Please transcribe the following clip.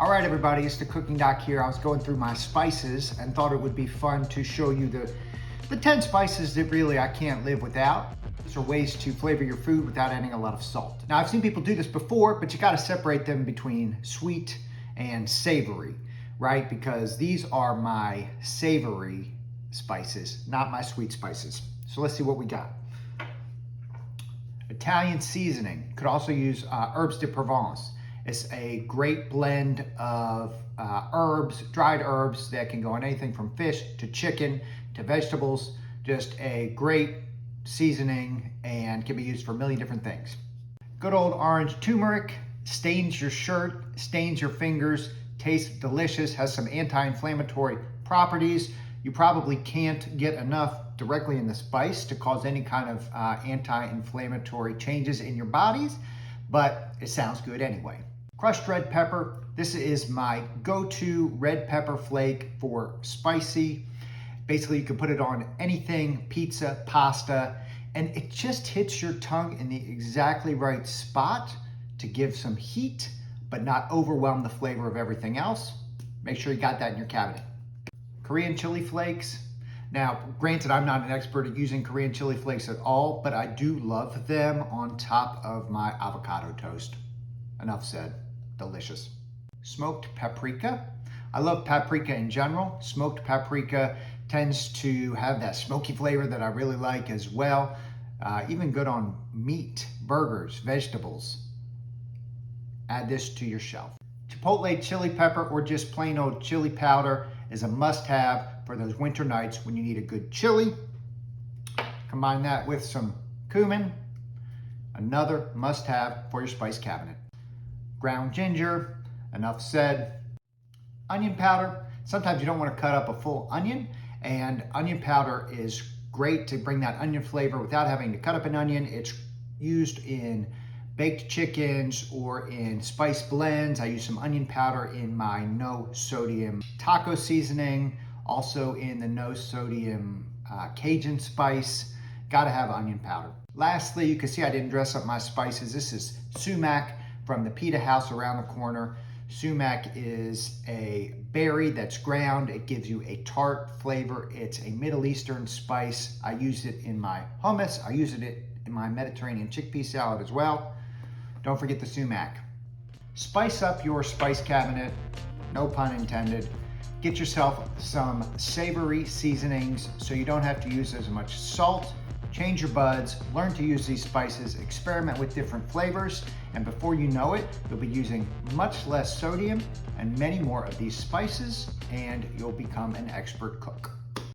All right, everybody, it's the Cooking Doc here. I was going through my spices and thought it would be fun to show you the 10 spices that really I can't live without. These are ways to flavor your food without adding a lot of salt. Now, I've seen people do this before, but you gotta separate them between sweet and savory, right? Because these are my savory spices, not my sweet spices. So let's see what we got. Italian seasoning. Could also use herbes de Provence. It's a great blend of herbs, dried herbs that can go on anything from fish to chicken to vegetables. Just a great seasoning and can be used for a million different things. Good old orange turmeric. Stains your shirt, stains your fingers, tastes delicious, has some anti-inflammatory properties. You probably can't get enough directly in the spice to cause any kind of anti-inflammatory changes in your bodies, but it sounds good anyway. Crushed red pepper. This is my go-to red pepper flake for spicy. Basically, you can put it on anything, pizza, pasta, and it just hits your tongue in the exactly right spot to give some heat, but not overwhelm the flavor of everything else. Make sure you got that in your cabinet. Korean chili flakes. Now, granted, I'm not an expert at using Korean chili flakes at all, but I do love them on top of my avocado toast. Enough said. Delicious. Smoked paprika. I love paprika in general. Smoked paprika tends to have that smoky flavor that I really like as well. Even good on meat, burgers, vegetables. Add this to your shelf. Chipotle chili pepper or just plain old chili powder is a must-have for those winter nights when you need a good chili. Combine that with some cumin, another must-have for your spice cabinet. Ground ginger, enough said. Onion powder. Sometimes you don't want to cut up a full onion, and onion powder is great to bring that onion flavor without having to cut up an onion. It's used in baked chickens or in spice blends. I use some onion powder in my no sodium taco seasoning, also in the no sodium Cajun spice. Gotta have onion powder. Lastly, you can see I didn't dress up my spices. This is sumac from the pita house around the corner. Sumac is a berry that's ground. It gives you a tart flavor. It's a Middle Eastern spice. I use it in my hummus. I use it in my Mediterranean chickpea salad as well. Don't forget the sumac. Spice up your spice cabinet, no pun intended. Get yourself some savory seasonings so you don't have to use as much salt. Change your buds, learn to use these spices, experiment with different flavors, and before you know it, you'll be using much less sodium and many more of these spices, and you'll become an expert cook.